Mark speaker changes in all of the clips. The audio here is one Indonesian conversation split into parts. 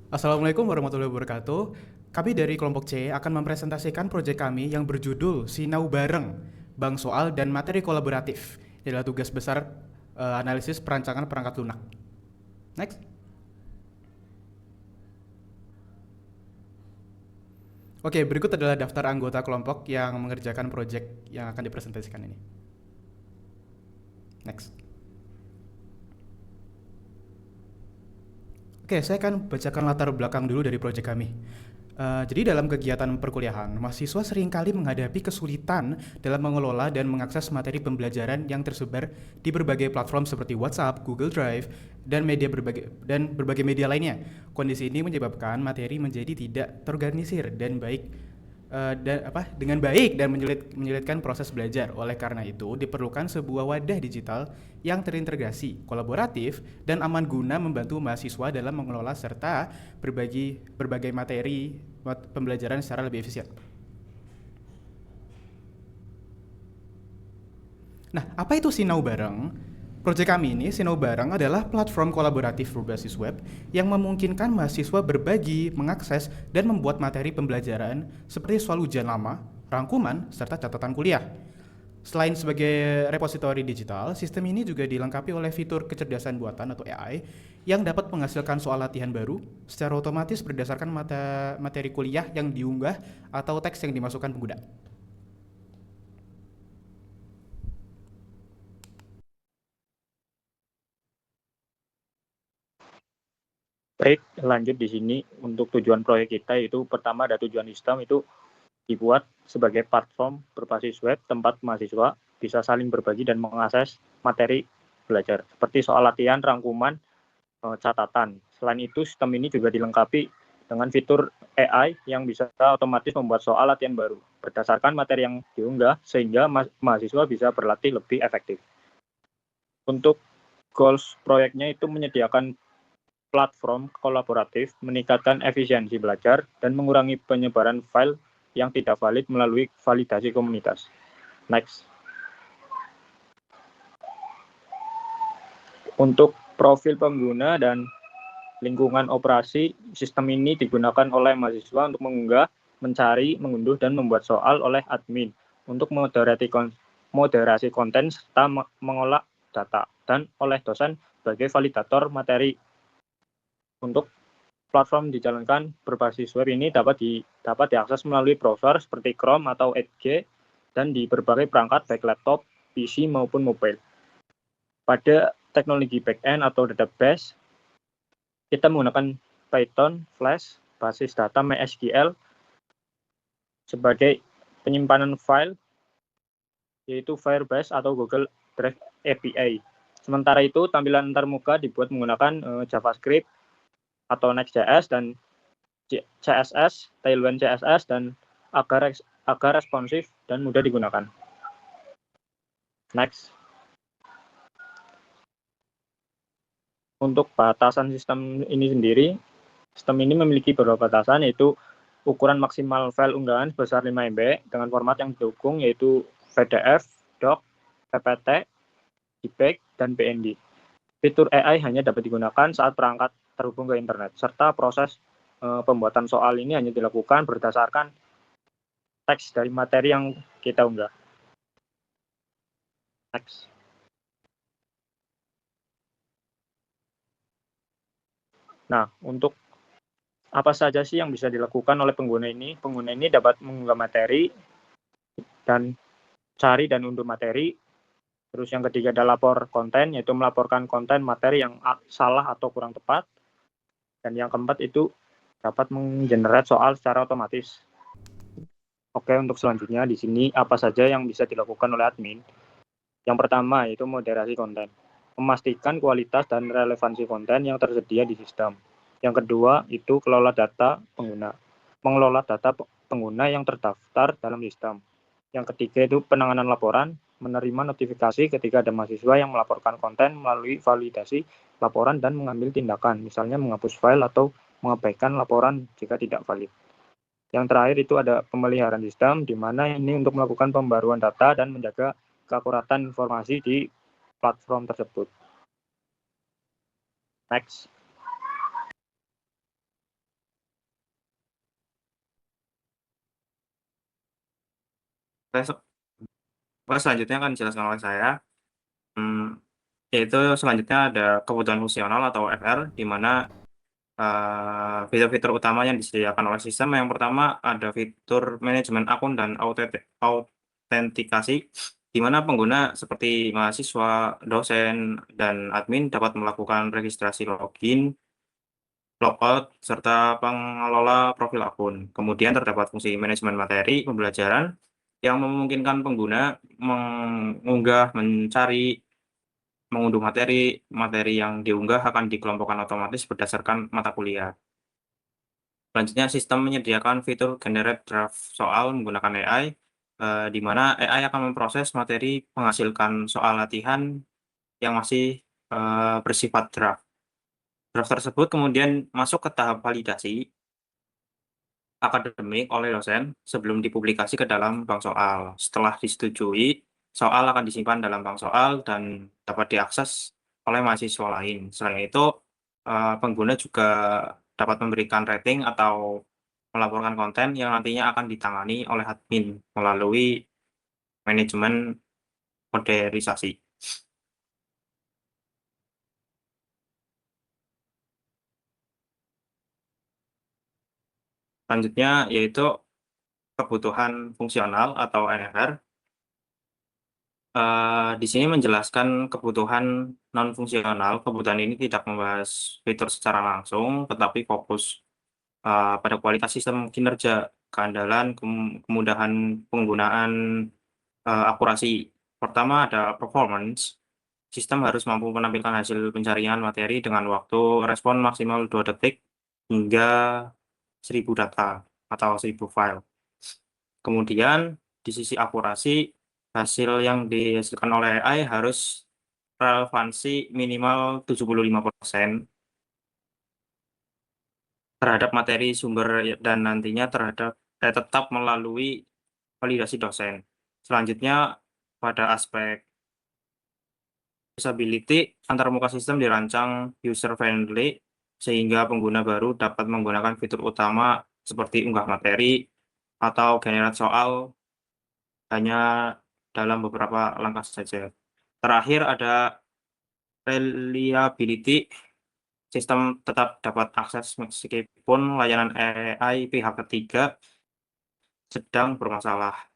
Speaker 1: Assalamualaikum warahmatullahi wabarakatuh. Kami dari kelompok C akan mempresentasikan proyek kami yang berjudul Sinau Bareng, Bank Soal dan Materi Kolaboratif. Ini adalah tugas besar analisis perancangan perangkat lunak. Next. Oke, berikut adalah daftar anggota kelompok yang mengerjakan proyek yang akan dipresentasikan ini. Next. Oke, saya akan bacakan latar belakang dulu dari proyek kami. Jadi dalam kegiatan perkuliahan, mahasiswa seringkali menghadapi kesulitan dalam mengelola dan mengakses materi pembelajaran yang tersebar di berbagai platform seperti WhatsApp, Google Drive, dan berbagai media lainnya. Kondisi ini menyebabkan materi menjadi tidak terorganisir dengan baik dan menyulitkan proses belajar. Oleh karena itu, diperlukan sebuah wadah digital yang terintegrasi, kolaboratif, dan aman guna membantu mahasiswa dalam mengelola serta berbagai materi pembelajaran secara lebih efisien. Nah, apa itu Sinau Bareng? Proyek kami ini, Sinau Bareng, adalah platform kolaboratif berbasis web yang memungkinkan mahasiswa berbagi, mengakses, dan membuat materi pembelajaran seperti soal ujian lama, rangkuman, serta catatan kuliah. Selain sebagai repositori digital, sistem ini juga dilengkapi oleh fitur kecerdasan buatan atau AI yang dapat menghasilkan soal latihan baru secara otomatis berdasarkan materi kuliah yang diunggah atau teks yang dimasukkan pengguna.
Speaker 2: Baik, lanjut di sini untuk tujuan proyek kita itu pertama ada tujuan sistem itu dibuat sebagai platform berbasis web tempat mahasiswa bisa saling berbagi dan mengakses materi belajar seperti soal latihan, rangkuman, catatan. Selain itu, sistem ini juga dilengkapi dengan fitur AI yang bisa otomatis membuat soal latihan baru berdasarkan materi yang diunggah sehingga mahasiswa bisa berlatih lebih efektif. Untuk goals proyeknya itu menyediakan platform kolaboratif, meningkatkan efisiensi belajar, dan mengurangi penyebaran file yang tidak valid melalui validasi komunitas. Next. Untuk profil pengguna dan lingkungan operasi, sistem ini digunakan oleh mahasiswa untuk mengunggah, mencari, mengunduh, dan membuat soal oleh admin untuk moderasi konten serta mengolah data, dan oleh dosen sebagai validator materi. Untuk platform dijalankan berbasis web ini dapat diakses melalui browser seperti Chrome atau Edge dan di berbagai perangkat baik laptop, PC maupun mobile. Pada teknologi backend atau database, kita menggunakan Python, Flash, basis data MySQL sebagai penyimpanan file, yaitu Firebase atau Google Drive API. Sementara itu, tampilan antarmuka dibuat menggunakan JavaScript atau Next.js dan CSS, Tailwind CSS, dan agar responsif dan mudah digunakan. Next. Untuk batasan sistem ini sendiri, sistem ini memiliki beberapa batasan, yaitu ukuran maksimal file unggahan sebesar 5 MB dengan format yang didukung, yaitu PDF, doc, PPT, JPEG, dan PNG. Fitur AI hanya dapat digunakan saat perangkat terhubung ke internet, serta proses pembuatan soal ini hanya dilakukan berdasarkan teks dari materi yang kita unggah. Next. Nah, untuk apa saja sih yang bisa dilakukan oleh pengguna ini? Pengguna ini dapat mengunggah materi dan cari dan unduh materi. Terus yang ketiga adalah lapor konten, yaitu melaporkan konten materi yang salah atau kurang tepat. Dan yang keempat itu dapat menggenerate soal secara otomatis. Oke, untuk selanjutnya di sini apa saja yang bisa dilakukan oleh admin? Yang pertama yaitu moderasi konten, memastikan kualitas dan relevansi konten yang tersedia di sistem. Yang kedua itu kelola data pengguna, mengelola data pengguna yang terdaftar dalam sistem. Yang ketiga itu penanganan laporan, menerima notifikasi ketika ada mahasiswa yang melaporkan konten melalui validasi laporan dan mengambil tindakan, misalnya menghapus file atau mengabaikan laporan jika tidak valid. Yang terakhir itu ada pemeliharaan sistem, di mana ini untuk melakukan pembaruan data dan menjaga keakuratan informasi di platform tersebut. Next.
Speaker 3: selanjutnya akan dijelaskan oleh saya, yaitu selanjutnya ada kebutuhan fungsional atau FR, di mana fitur-fitur utama yang disediakan oleh sistem. Yang pertama ada fitur manajemen akun dan autentikasi, di mana pengguna seperti mahasiswa, dosen, dan admin dapat melakukan registrasi login, logout, serta pengelola profil akun. Kemudian terdapat fungsi manajemen materi pembelajaran yang memungkinkan pengguna mengunggah, mencari, mengunduh materi. Materi yang diunggah akan dikelompokkan otomatis berdasarkan mata kuliah. Selanjutnya, sistem menyediakan fitur generate draft soal menggunakan AI, di mana AI akan memproses materi menghasilkan soal latihan yang masih bersifat draft. Draft tersebut kemudian masuk ke tahap validasi akademik oleh dosen sebelum dipublikasi ke dalam bank soal. Setelah disetujui, soal akan disimpan dalam bank soal dan dapat diakses oleh mahasiswa lain. Selain itu, pengguna juga dapat memberikan rating atau melaporkan konten yang nantinya akan ditangani oleh admin melalui manajemen modernisasi. Selanjutnya yaitu kebutuhan fungsional atau NFR. Di sini menjelaskan kebutuhan non-fungsional. Kebutuhan ini tidak membahas fitur secara langsung, tetapi fokus pada kualitas sistem kinerja, keandalan, kemudahan penggunaan, akurasi. Pertama ada performance. Sistem harus mampu menampilkan hasil pencarian materi dengan waktu respon maksimal 2 detik hingga 1000 data atau 1000 file. Kemudian di sisi akurasi, hasil yang dihasilkan oleh AI harus relevansi minimal 75% terhadap materi sumber dan nantinya tetap melalui validasi dosen. Selanjutnya pada aspek usability, antarmuka sistem dirancang user friendly sehingga pengguna baru dapat menggunakan fitur utama seperti unggah materi atau generate soal hanya dalam beberapa langkah saja. Terakhir ada reliability, sistem tetap dapat akses meskipun layanan AI pihak ketiga sedang bermasalah.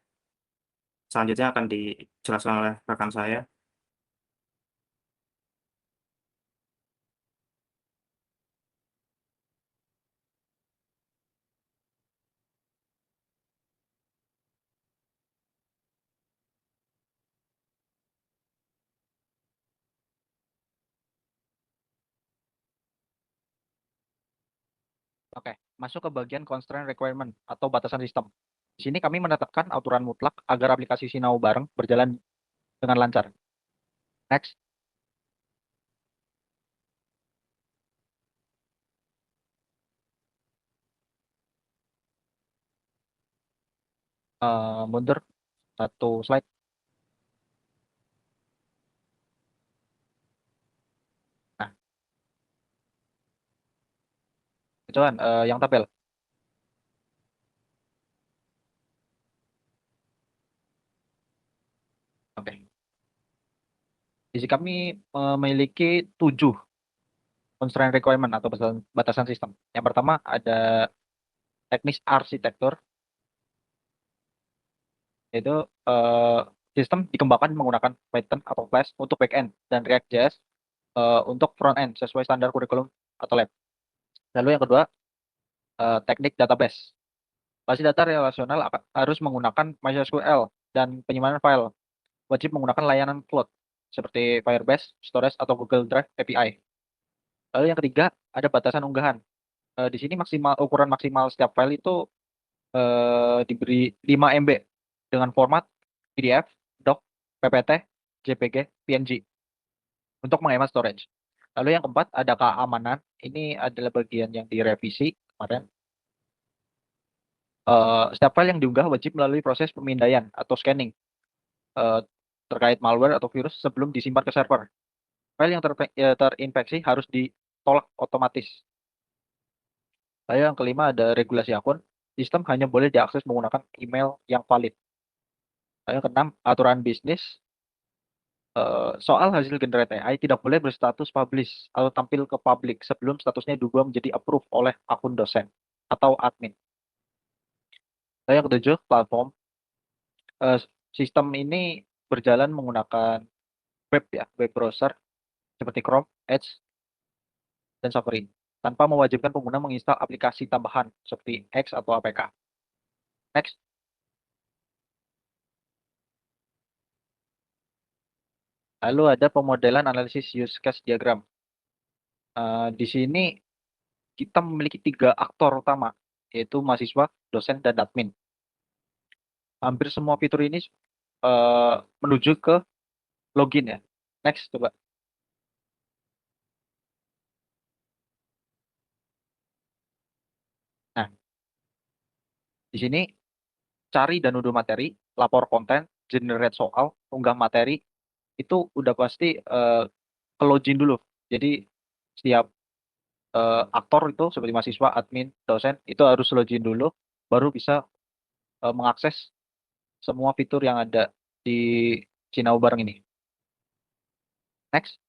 Speaker 3: Selanjutnya akan dijelaskan oleh rekan saya.
Speaker 4: Oke, masuk ke bagian constraint requirement atau batasan sistem. Di sini kami menetapkan aturan mutlak agar aplikasi Sinau bareng berjalan dengan lancar. Next. Mundur satu slide. Nah, coba yang tabel. Oke. Di sini kami memiliki 7 constraint requirement atau batasan sistem. Yang pertama ada teknis arsitektur, yaitu sistem dikembangkan menggunakan Python atau Flash untuk backend dan React.js untuk frontend sesuai standar kurikulum atau lab. Lalu yang kedua, teknik database. Basis data relasional harus menggunakan MySQL dan penyimpanan file wajib menggunakan layanan cloud seperti Firebase, Storage, atau Google Drive API. Lalu yang ketiga, ada batasan unggahan. Di sini ukuran maksimal setiap file itu diberi 5 MB dengan format PDF, doc, PPT, JPG, PNG untuk menghemat storage. Lalu yang keempat, ada keamanan. Ini adalah bagian yang direvisi kemarin. Setiap file yang diunggah wajib melalui proses pemindaian atau scanning terkait malware atau virus sebelum disimpan ke server. File yang terinfeksi harus ditolak otomatis. Lalu yang kelima ada regulasi akun. Sistem hanya boleh diakses menggunakan email yang valid. Lalu yang keenam, aturan bisnis. Soal hasil generate AI tidak boleh berstatus publish atau tampil ke publik sebelum statusnya diubah menjadi approve oleh akun dosen atau admin. Lalu yang ketujuh, platform. Eh, Sistem ini berjalan menggunakan web ya, web browser seperti Chrome, Edge, dan Safari, tanpa mewajibkan pengguna menginstal aplikasi tambahan seperti X atau APK. Next. Lalu ada pemodelan analisis use case diagram. Di sini kita memiliki 3 aktor utama, yaitu mahasiswa, dosen, dan admin. Hampir semua fitur ini menuju ke login ya. Next, coba. Nah, di sini cari dan unduh materi, lapor konten, generate soal, unggah materi, itu udah pasti ke login dulu. Jadi setiap aktor itu seperti mahasiswa, admin, dosen itu harus login dulu, baru bisa mengakses semua fitur yang ada di Sinau Bareng ini. Next.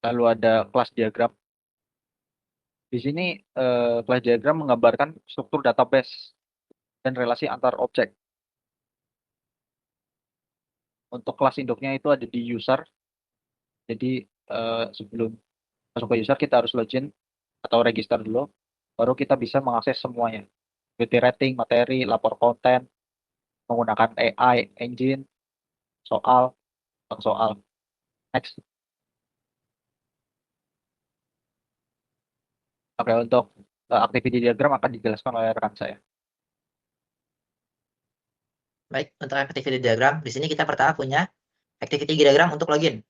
Speaker 4: Lalu ada kelas diagram. Di sini kelas diagram menggambarkan struktur database dan relasi antar objek. Untuk kelas induknya itu ada di user. Jadi sebelum masuk ke user kita harus login atau register dulu, baru kita bisa mengakses semuanya. Seperti rating, materi, lapor konten, menggunakan AI, engine, soal. Next. Oke, untuk activity diagram akan dijelaskan oleh rekan saya.
Speaker 5: Baik, untuk activity diagram, di sini kita pertama punya activity diagram untuk login.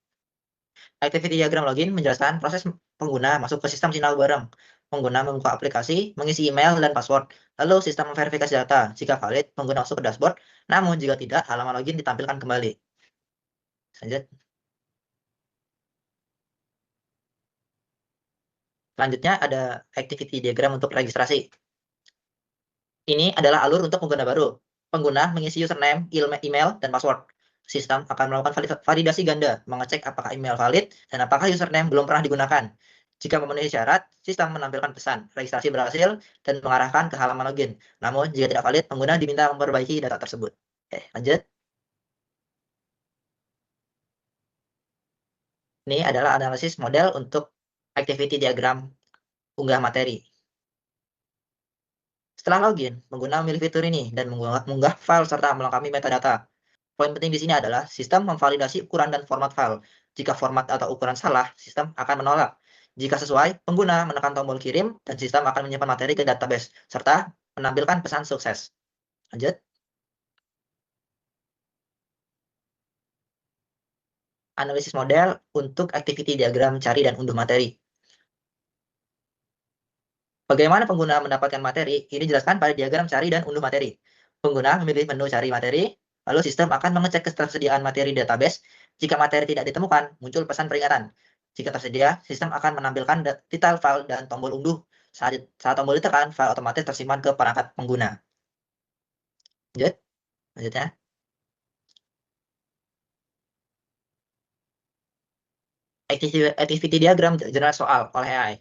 Speaker 5: Activity diagram login menjelaskan proses pengguna masuk ke sistem Sinau Bareng. Pengguna membuka aplikasi, mengisi email dan password, lalu sistem memverifikasi data. Jika valid, pengguna masuk ke dashboard, namun jika tidak, halaman login ditampilkan kembali. Selanjutnya ada activity diagram untuk registrasi. Ini adalah alur untuk pengguna baru. Pengguna mengisi username, email, dan password. Sistem akan melakukan validasi ganda, mengecek apakah email valid dan apakah username belum pernah digunakan. Jika memenuhi syarat, sistem menampilkan pesan registrasi berhasil dan mengarahkan ke halaman login. Namun, jika tidak valid, pengguna diminta memperbaiki data tersebut. Oke, lanjut. Ini adalah analisis model untuk activity diagram unggah materi. Setelah login, pengguna memilih fitur ini dan mengunggah file serta melengkapi metadata. Poin penting di sini adalah sistem memvalidasi ukuran dan format file. Jika format atau ukuran salah, sistem akan menolak. Jika sesuai, pengguna menekan tombol kirim dan sistem akan menyimpan materi ke database serta menampilkan pesan sukses. Lanjut. Analisis model untuk activity diagram cari dan unduh materi. Bagaimana pengguna mendapatkan materi? Ini dijelaskan pada diagram cari dan unduh materi. Pengguna memilih menu cari materi, lalu sistem akan mengecek ketersediaan materi database. Jika materi tidak ditemukan, muncul pesan peringatan. Jika tersedia, sistem akan menampilkan detail file dan tombol unduh. Saat tombol ditekan, file otomatis tersimpan ke perangkat pengguna. Lanjut. Lanjutnya. Activity diagram generate soal oleh AI.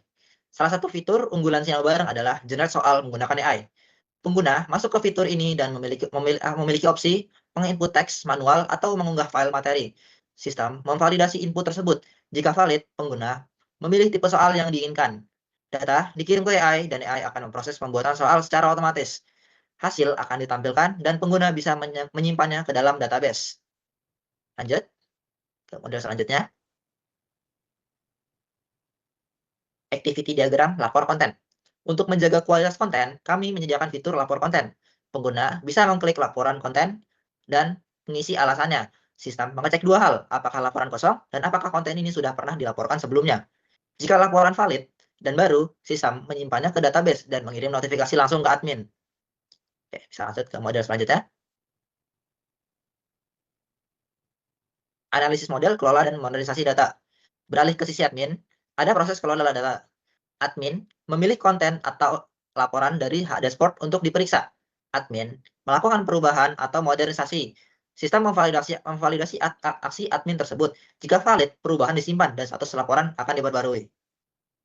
Speaker 5: Salah satu fitur unggulan Sinau Bareng adalah generate soal menggunakan AI. Pengguna masuk ke fitur ini dan memiliki opsi menginput teks manual atau mengunggah file materi. Sistem memvalidasi input tersebut. Jika valid, pengguna memilih tipe soal yang diinginkan. Data dikirim ke AI dan AI akan memproses pembuatan soal secara otomatis. Hasil akan ditampilkan dan pengguna bisa menyimpannya ke dalam database. Lanjut ke model selanjutnya. Activity diagram lapor konten. Untuk menjaga kualitas konten, kami menyediakan fitur lapor konten. Pengguna bisa mengklik laporan konten dan mengisi alasannya. Sistem mengecek 2 hal, apakah laporan kosong dan apakah konten ini sudah pernah dilaporkan sebelumnya. Jika laporan valid dan baru, sistem menyimpannya ke database dan mengirim notifikasi langsung ke admin. Oke, bisa lanjut ke model selanjutnya. Analisis model, kelola, dan modernisasi data. Beralih ke sisi admin, ada proses kelola data. Admin memilih konten atau laporan dari dashboard untuk diperiksa. Admin melakukan perubahan atau modernisasi. Sistem memvalidasi aksi admin tersebut. Jika valid, perubahan disimpan dan status laporan akan diperbarui.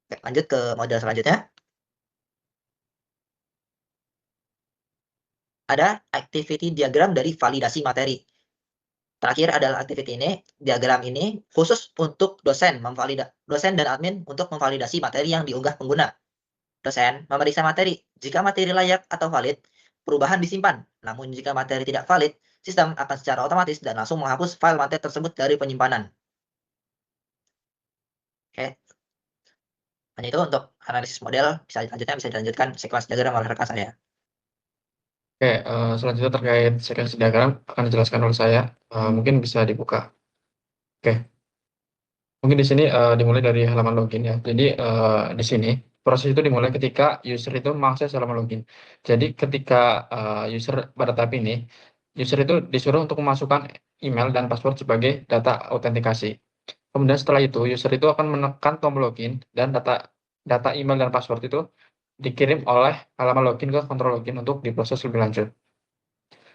Speaker 5: Oke, lanjut ke model selanjutnya. Ada activity diagram dari validasi materi. Terakhir adalah activity ini, diagram ini khusus untuk dosen dan admin untuk memvalidasi materi yang diunggah pengguna. Dosen memeriksa materi. Jika materi layak atau valid, perubahan disimpan. Namun jika materi tidak valid, sistem akan secara otomatis dan langsung menghapus file materi tersebut dari penyimpanan. Oke. Hanya itu untuk analisis model. Bisa dilanjutkan sekuensi diagram oleh rekan saya.
Speaker 6: Oke, selanjutnya terkait sekuensi diagram akan dijelaskan oleh saya. Mungkin bisa dibuka. Oke. Mungkin di sini dimulai dari halaman login ya. Jadi di sini proses itu dimulai ketika user itu mengakses halaman login. Jadi ketika user pada tahap ini, user itu disuruh untuk memasukkan email dan password sebagai data autentikasi. Kemudian setelah itu user itu akan menekan tombol login dan data email dan password itu dikirim oleh halaman login ke kontrol login untuk diproses lebih lanjut.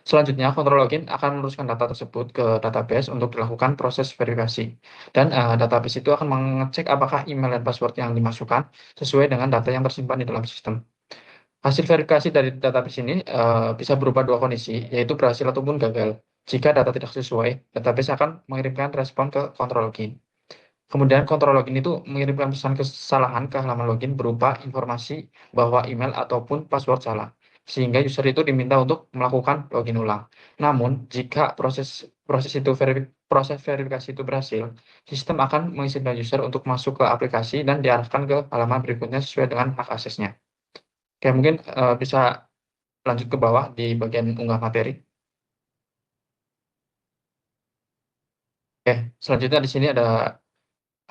Speaker 6: Selanjutnya, kontrol login akan meneruskan data tersebut ke database untuk dilakukan proses verifikasi. Dan database itu akan mengecek apakah email dan password yang dimasukkan sesuai dengan data yang tersimpan di dalam sistem. Hasil verifikasi dari database ini bisa berupa dua kondisi, yaitu berhasil ataupun gagal. Jika data tidak sesuai, database akan mengirimkan respon ke kontrol login. Kemudian kontrol login itu mengirimkan pesan kesalahan ke halaman login berupa informasi bahwa email ataupun password salah, sehingga user itu diminta untuk melakukan login ulang. Namun, jika proses verifikasi itu berhasil, sistem akan mengizinkan user untuk masuk ke aplikasi dan diarahkan ke halaman berikutnya sesuai dengan hak aksesnya. Oke, mungkin bisa lanjut ke bawah di bagian unggah materi. Oke, selanjutnya di sini ada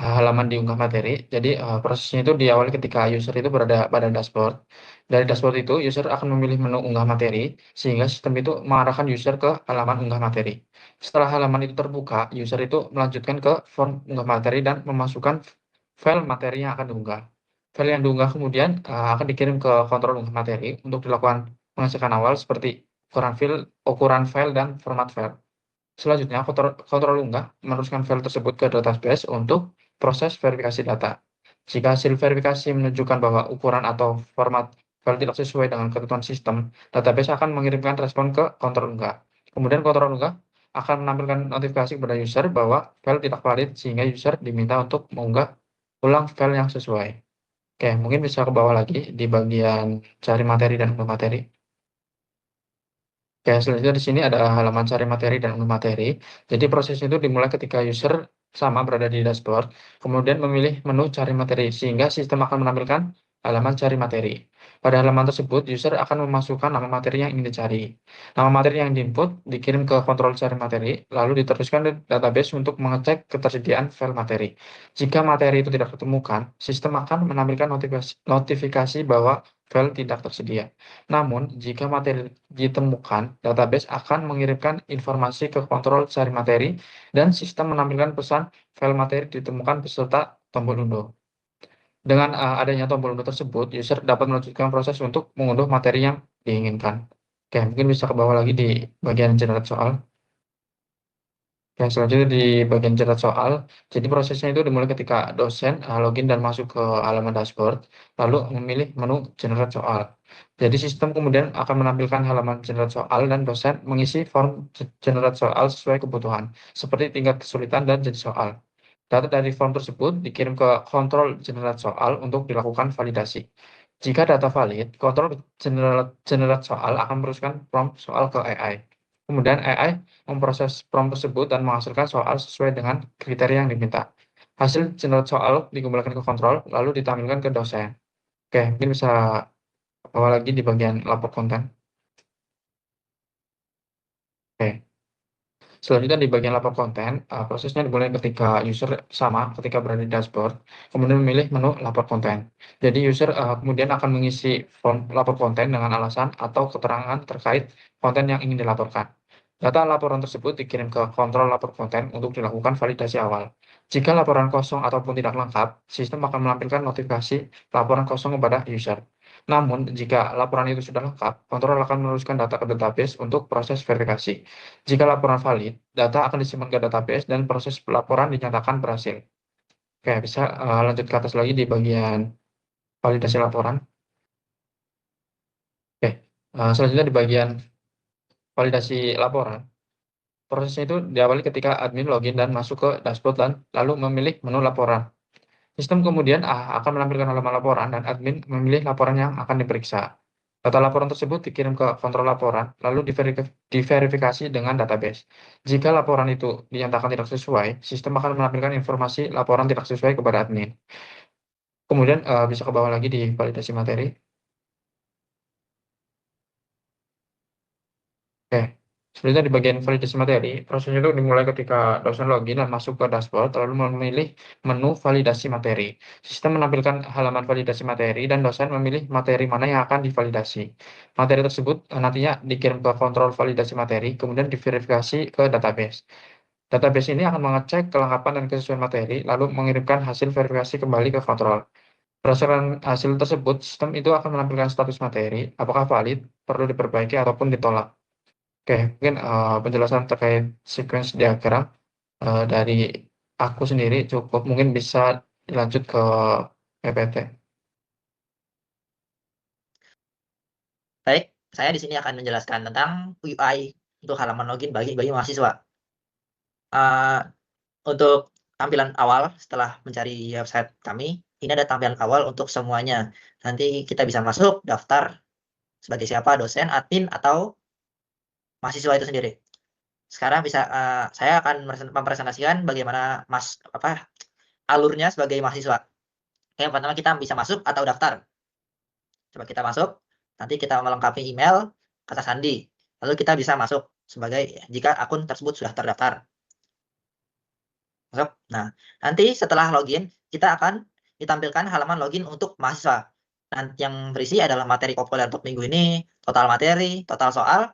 Speaker 6: halaman diunggah materi. Jadi prosesnya itu diawali ketika user itu berada pada dashboard. Dari dashboard itu user akan memilih menu unggah materi sehingga sistem itu mengarahkan user ke halaman unggah materi. Setelah halaman itu terbuka, user itu melanjutkan ke form unggah materi dan memasukkan file materi yang akan diunggah. File yang diunggah kemudian akan dikirim ke kontrol unggah materi untuk dilakukan pengecekan awal seperti ukuran file dan format file. Selanjutnya, kontrol unggah meneruskan file tersebut ke database untuk proses verifikasi data. Jika hasil verifikasi menunjukkan bahwa ukuran atau format file tidak sesuai dengan ketentuan sistem, database akan mengirimkan respon ke kontrol unggah. Kemudian kontrol unggah akan menampilkan notifikasi kepada user bahwa file tidak valid sehingga user diminta untuk mengunggah ulang file yang sesuai. Oke, mungkin bisa ke bawah lagi di bagian cari materi dan unggah materi. Oke, selanjutnya di sini ada halaman cari materi dan unduh materi. Jadi prosesnya itu dimulai ketika user sama berada di dashboard, kemudian memilih menu cari materi, sehingga sistem akan menampilkan halaman cari materi. Pada halaman tersebut, user akan memasukkan nama materi yang ingin dicari. Nama materi yang diinput dikirim ke kontrol cari materi, lalu diteruskan ke database untuk mengecek ketersediaan file materi. Jika materi itu tidak ditemukan, sistem akan menampilkan notifikasi bahwa file tidak tersedia. Namun, jika materi ditemukan, database akan mengirimkan informasi ke kontrol cari materi dan sistem menampilkan pesan file materi ditemukan beserta tombol unduh. Dengan adanya tombol unduh tersebut, user dapat melanjutkan proses untuk mengunduh materi yang diinginkan. Oke, mungkin bisa ke bawah lagi di bagian generate soal. Oke, selanjutnya di bagian generate soal, jadi prosesnya itu dimulai ketika dosen login dan masuk ke halaman dashboard, lalu memilih menu generate soal. Jadi sistem kemudian akan menampilkan halaman generate soal dan dosen mengisi form generate soal sesuai kebutuhan, seperti tingkat kesulitan dan jenis soal. Data dari form tersebut dikirim ke kontrol generate soal untuk dilakukan validasi. Jika data valid, kontrol generate soal akan meneruskan prompt soal ke AI. Kemudian AI memproses prompt tersebut dan menghasilkan soal sesuai dengan kriteria yang diminta. Hasil generate soal dikembalikan ke kontrol, lalu ditampilkan ke dosen. Oke, mungkin bisa bawa lagi di bagian lapor konten. Oke. Selanjutnya di bagian lapor konten, prosesnya dimulai ketika user ketika berada di dashboard, kemudian memilih menu lapor konten. Jadi user kemudian akan mengisi form lapor konten dengan alasan atau keterangan terkait konten yang ingin dilaporkan. Data laporan tersebut dikirim ke kontrol lapor konten untuk dilakukan validasi awal. Jika laporan kosong ataupun tidak lengkap, sistem akan menampilkan notifikasi laporan kosong kepada user. Namun, jika laporan itu sudah lengkap, kontrol akan meneruskan data ke database untuk proses verifikasi. Jika laporan valid, data akan disimpan ke database dan proses laporan dinyatakan berhasil. Oke, bisa lanjut ke atas lagi di bagian validasi laporan. Oke, selanjutnya di bagian validasi laporan. Prosesnya itu diawali ketika admin login dan masuk ke dashboard dan lalu memilih menu laporan. Sistem kemudian akan menampilkan halaman laporan dan admin memilih laporan yang akan diperiksa. Data laporan tersebut dikirim ke kontrol laporan, lalu diverifikasi dengan database. Jika laporan itu dinyatakan tidak sesuai, sistem akan menampilkan informasi laporan tidak sesuai kepada admin. Kemudian bisa ke bawah lagi di validasi materi. Oke, selanjutnya di bagian validasi materi, prosesnya itu dimulai ketika dosen login dan masuk ke dashboard, lalu memilih menu validasi materi. Sistem menampilkan halaman validasi materi dan dosen memilih materi mana yang akan divalidasi. Materi tersebut nantinya dikirim ke kontrol validasi materi, kemudian diverifikasi ke database. Database ini akan mengecek kelengkapan dan kesesuaian materi, lalu mengirimkan hasil verifikasi kembali ke kontrol. Berdasarkan hasil tersebut, sistem itu akan menampilkan status materi, apakah valid, perlu diperbaiki, ataupun ditolak. Oke, mungkin penjelasan terkait sequence diagram dari aku sendiri cukup. Mungkin bisa dilanjut ke PPT.
Speaker 5: Baik, saya di sini akan menjelaskan tentang UI untuk halaman login bagi mahasiswa. Untuk tampilan awal setelah mencari website kami, ini ada tampilan awal untuk semuanya. Nanti kita bisa masuk, daftar sebagai siapa, dosen, admin, atau mahasiswa itu sendiri. Sekarang bisa saya akan mempresentasikan bagaimana alurnya sebagai mahasiswa. Oke, yang pertama kita bisa masuk atau daftar. Coba kita masuk, nanti kita melengkapi email, kata sandi. Lalu kita bisa masuk sebagai jika akun tersebut sudah terdaftar. Masuk. Nah, nanti setelah login, kita akan ditampilkan halaman login untuk mahasiswa. Yang berisi adalah materi populer untuk minggu ini, total materi, total soal,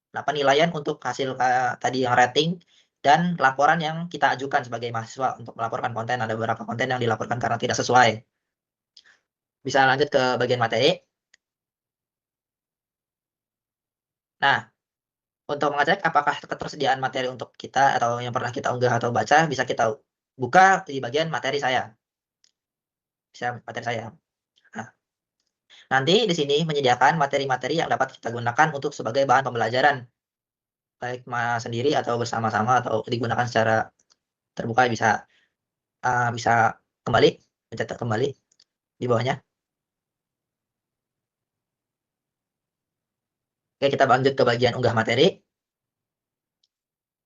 Speaker 5: penilaian untuk hasil tadi yang rating, dan laporan yang kita ajukan sebagai mahasiswa untuk melaporkan konten. Ada beberapa konten yang dilaporkan karena tidak sesuai. Bisa lanjut ke bagian materi. Nah, untuk mengecek apakah ketersediaan materi untuk kita atau yang pernah kita unggah atau baca, bisa kita buka di bagian materi saya. Bisa materi saya. Nah, nanti di sini menyediakan materi-materi yang dapat kita gunakan untuk sebagai bahan pembelajaran. Baik sendiri atau bersama-sama atau digunakan secara terbuka bisa kembali, mencetak kembali di bawahnya. Oke, kita lanjut ke bagian unggah materi.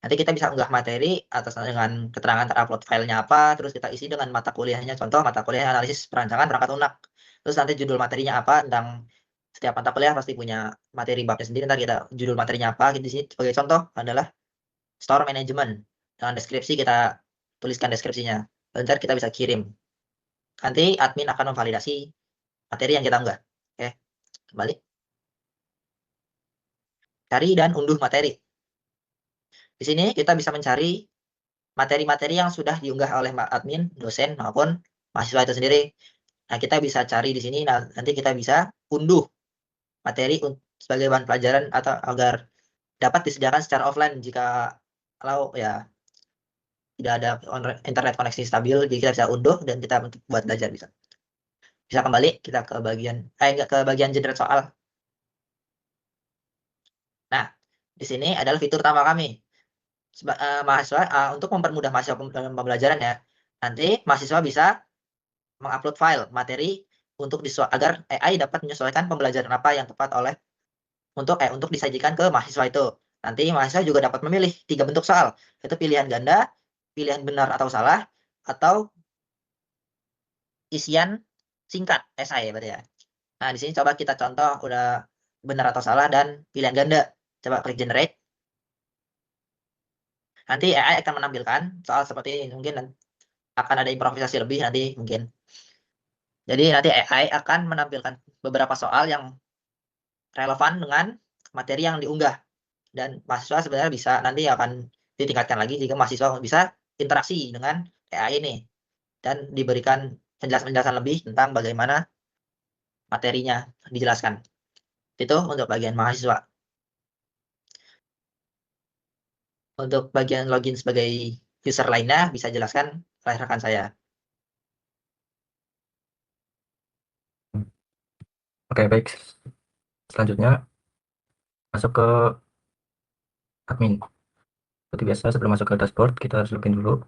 Speaker 5: Nanti kita bisa unggah materi atas dengan keterangan terupload filenya apa, terus kita isi dengan mata kuliahnya. Contoh mata kuliah analisis perancangan perangkat lunak. Terus nanti judul materinya apa, tentang setiap mata kuliah pasti punya materi babnya sendiri. Ntar kita judul materinya apa, di sini sebagai contoh adalah store management. Dengan deskripsi kita tuliskan deskripsinya. Ntar kita bisa kirim. Nanti admin akan memvalidasi materi yang kita unggah. Oke, kembali. Cari dan unduh materi. Di sini kita bisa mencari materi-materi yang sudah diunggah oleh admin, dosen, maupun mahasiswa itu sendiri. Nah, kita bisa cari di sini, nanti kita bisa unduh materi sebagai bahan pelajaran atau agar dapat disediakan secara offline jika kalau ya tidak ada internet koneksi stabil, jadi kita bisa unduh dan kita untuk buat belajar bisa. Bisa kembali kita ke bagian generate soal. Nah, di sini adalah fitur utama kami. Mahasiswa untuk mempermudah mahasiswa dalam pembelajaran ya. Nanti mahasiswa bisa mengupload file materi untuk agar AI dapat menyesuaikan pembelajaran apa yang tepat untuk disajikan ke mahasiswa itu. Nanti mahasiswa juga dapat memilih 3 bentuk soal, yaitu pilihan ganda, pilihan benar atau salah, atau isian singkat, esai berarti ya. Nah, di sini coba kita contoh udah benar atau salah dan pilihan ganda. Coba klik generate. Nanti AI akan menampilkan soal seperti ini. Mungkin akan ada improvisasi lebih nanti mungkin. Jadi nanti AI akan menampilkan beberapa soal yang relevan dengan materi yang diunggah. Dan mahasiswa sebenarnya bisa nanti akan ditingkatkan lagi jika mahasiswa bisa interaksi dengan AI ini. Dan diberikan penjelasan lebih tentang bagaimana materinya dijelaskan. Itu untuk bagian mahasiswa. Untuk bagian login sebagai user lainnya bisa jelaskan oleh rekan saya.
Speaker 7: Oke, baik. Selanjutnya masuk ke admin. Seperti biasa sebelum masuk ke dashboard kita harus login dulu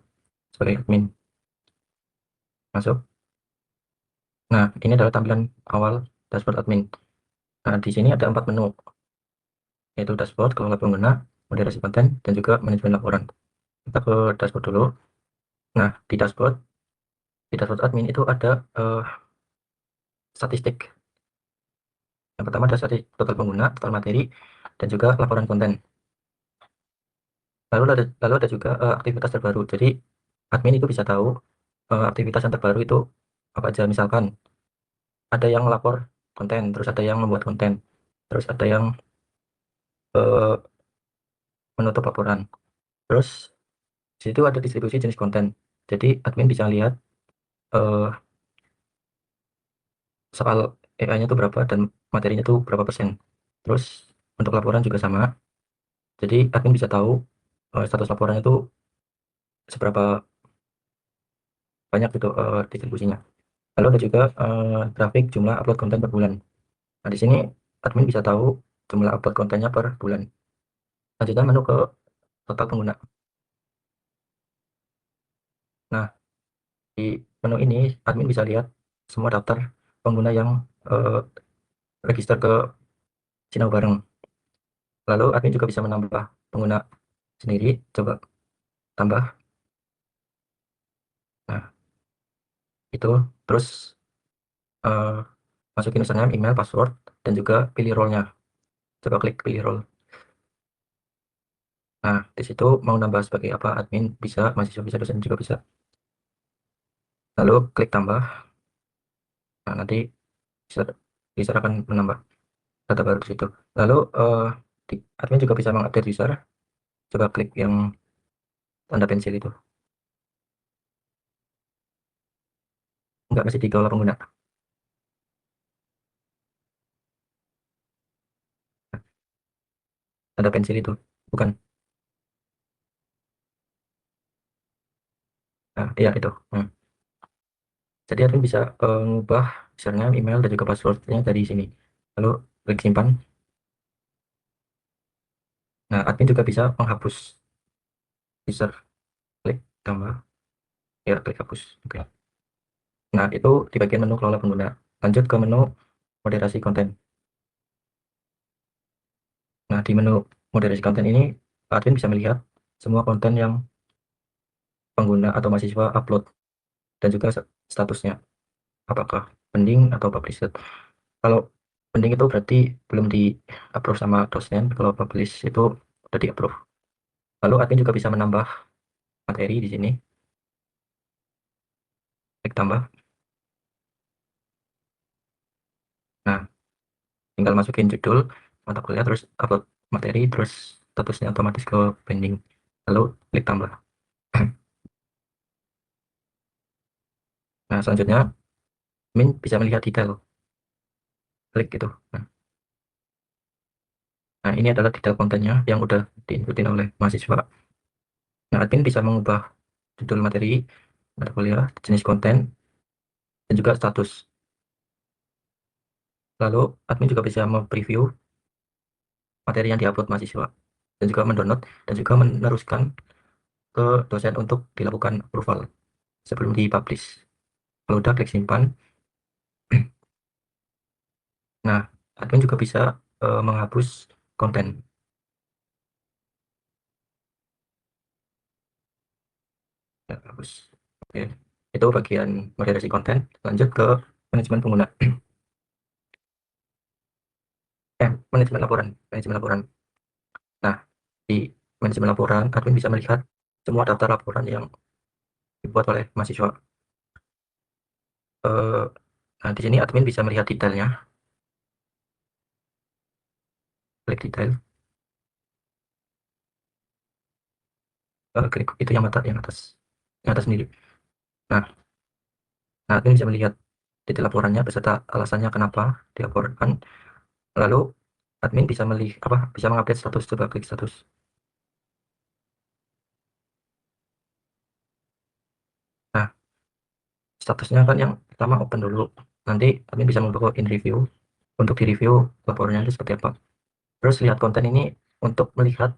Speaker 7: sebagai admin. Masuk. Nah, ini adalah tampilan awal dashboard admin. Nah, di sini ada 4 menu, yaitu dashboard, kelola pengguna, moderasi konten, dan juga manajemen laporan. Kita ke dashboard dulu. Nah, di dashboard admin itu ada statistik. Yang pertama ada statistik total pengguna, total materi, dan juga laporan konten. Lalu ada juga aktivitas terbaru. Jadi admin itu bisa tahu aktivitas yang terbaru itu apa aja. Misalkan ada yang melapor konten, terus ada yang membuat konten, terus ada yang menutup laporan. Terus di situ ada distribusi jenis konten. Jadi admin bisa lihat soal AI-nya itu berapa dan materinya itu berapa persen. Terus untuk laporan juga sama. Jadi admin bisa tahu status laporannya itu seberapa banyak gitu distribusinya. Lalu ada juga grafik jumlah upload konten per bulan. Nah, di sini admin bisa tahu jumlah upload kontennya per bulan. Selanjutnya menu ke total pengguna. Nah, di menu ini admin bisa lihat semua daftar pengguna yang register ke Sinau Bareng. Lalu admin juga bisa menambah pengguna sendiri. Coba tambah. Nah, itu terus masukin username, email, password, dan juga pilih role-nya. Coba klik pilih role. Nah, di situ mau nambah sebagai apa admin bisa, mahasiswa bisa, dosen juga bisa. Lalu klik tambah. Nah, nanti user akan menambah data baru di situ. Lalu admin juga bisa mengupdate user. Coba klik yang tanda pensil itu. Enggak, masih di kelola pengguna. Tanda pensil itu, bukan. Nah, iya itu. Jadi admin bisa mengubah username, email, dan juga passwordnya dari sini. Lalu klik simpan. Nah, admin juga bisa menghapus user. Klik tambah. Ya, klik hapus. Oke. Nah, itu di bagian menu kelola pengguna. Lanjut ke menu moderasi konten. Nah, di menu moderasi konten ini, admin bisa melihat semua konten yang pengguna atau mahasiswa upload dan juga statusnya. Apakah pending atau published. Kalau pending itu berarti belum di approve sama dosen. Kalau publish itu udah di approve. Lalu admin juga bisa menambah materi di sini. Klik tambah. Nah, tinggal masukin judul mata kuliah, terus upload materi, terus statusnya otomatis ke pending. Lalu klik tambah. Nah, selanjutnya admin bisa melihat detail. Klik gitu. Nah, ini adalah detail kontennya yang udah diinputin oleh mahasiswa. Nah, admin bisa mengubah judul materi, mata kuliah, jenis konten, dan juga status. Lalu admin juga bisa preview materi yang diupload mahasiswa dan juga mendownload dan juga meneruskan ke dosen untuk dilakukan approval sebelum dipublish. Kalau udah klik simpan. Nah, admin juga bisa menghapus konten. Ya, hapus. Oke, itu bagian moderasi konten. Lanjut ke manajemen pengguna. Manajemen laporan. Manajemen laporan. Nah, di manajemen laporan, admin bisa melihat semua daftar laporan yang dibuat oleh mahasiswa. Nah, di sini admin bisa melihat detailnya. Klik detail. Klik itu yang atas sendiri. Nah, admin bisa melihat detail laporannya beserta alasannya kenapa dilaporkan. Lalu admin bisa bisa mengupdate status, coba klik status. Nah, statusnya kan yang pertama open dulu. Nanti admin bisa membawa in review untuk di review laporannya itu seperti apa. Terus lihat konten ini untuk melihat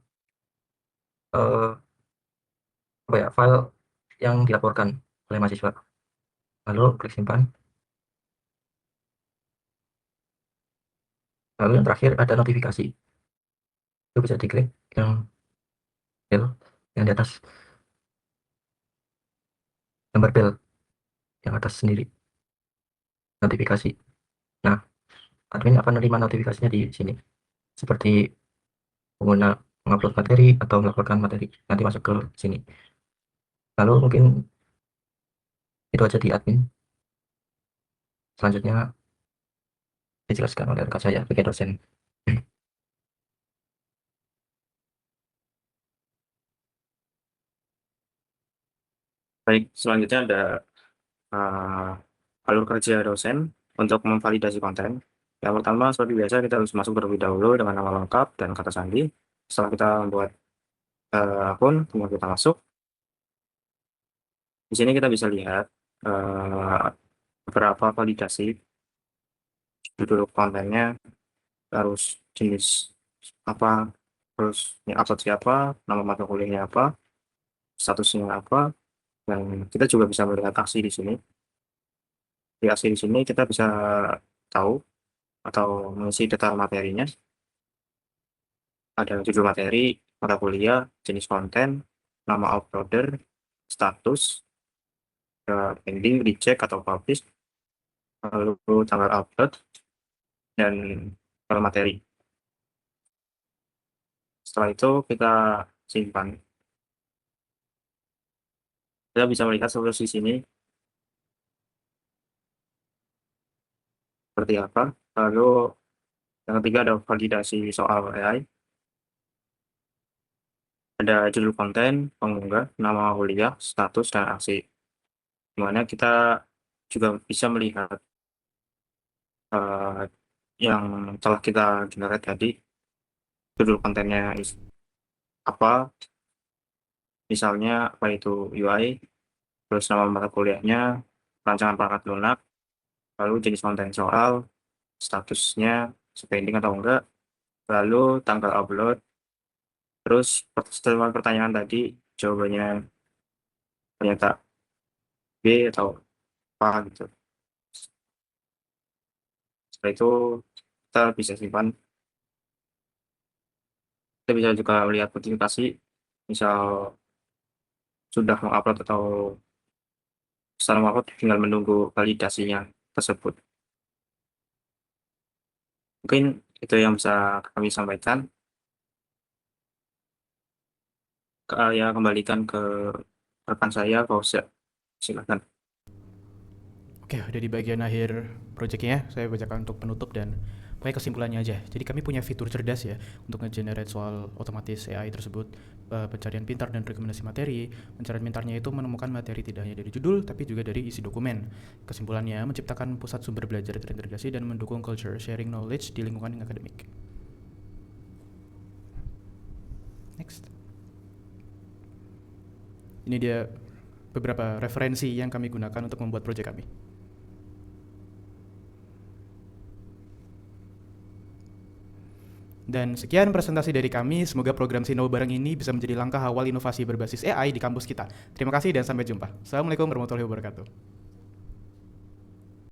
Speaker 7: file yang dilaporkan oleh mahasiswa. Lalu klik simpan. Lalu yang terakhir ada notifikasi. Itu bisa diklik yang bell yang di atas, gambar bell yang atas sendiri, notifikasi. Nah, admin akan menerima notifikasinya di sini. Seperti pengguna mengupload materi atau melaporkan materi, nanti masuk ke sini. Lalu mungkin itu aja di admin. Selanjutnya dijelaskan oleh rekan saya sebagai dosen.
Speaker 3: Baik, selanjutnya ada alur kerja dosen untuk memvalidasi konten. Yang pertama, seperti biasa, kita harus masuk terlebih dahulu dengan nama lengkap dan kata sandi. Setelah kita membuat akun, kemudian kita masuk. Di sini kita bisa lihat beberapa validasi, judul kontennya, harus jenis apa, terus upload siapa, nama mata kuliahnya apa, statusnya apa, dan kita juga bisa melihat aksi di sini. Di aksi di sini kita bisa tahu atau mengisi detail materinya. Ada judul materi, mata kuliah, jenis konten, nama uploader, status, pending, reject atau publish, lalu tanggal upload, dan file materi. Setelah itu kita simpan. Kita bisa melihat solusi sini seperti apa. Lalu yang ketiga ada validasi soal AI. Ada judul konten, pengunggah, nama kuliah, status, dan aksi. Dimana kita juga bisa melihat yang telah kita generate tadi, judul kontennya apa, misalnya apa itu UI, terus nama mata kuliahnya, rancangan perangkat lunak, lalu jenis konten soal, statusnya pending atau enggak, lalu tanggal upload, terus setelah pertanyaan tadi jawabannya ternyata B atau apa gitu. Setelah itu kita bisa simpan. Kita bisa juga melihat notifikasi, misal sudah mengupload atau setelah mengupload tinggal menunggu validasinya tersebut. Mungkin itu yang bisa kami sampaikan. Ya, kembalikan ke rekan saya, Fauzia. Silakan.
Speaker 1: Oke, udah di bagian akhir proyeknya, saya bacakan untuk penutup dan pokoknya kesimpulannya aja. Jadi kami punya fitur cerdas ya untuk nge-generate soal otomatis AI tersebut, pencarian pintar dan rekomendasi materi. Pencarian pintarnya itu menemukan materi tidak hanya dari judul, tapi juga dari isi dokumen. Kesimpulannya, menciptakan pusat sumber belajar terintegrasi dan mendukung culture sharing knowledge di lingkungan yang akademik. Next. Ini dia beberapa referensi yang kami gunakan untuk membuat proyek kami. Dan sekian presentasi dari kami, semoga program Sinau Bareng ini bisa menjadi langkah awal inovasi berbasis AI di kampus kita. Terima kasih dan sampai jumpa. Assalamualaikum warahmatullahi wabarakatuh.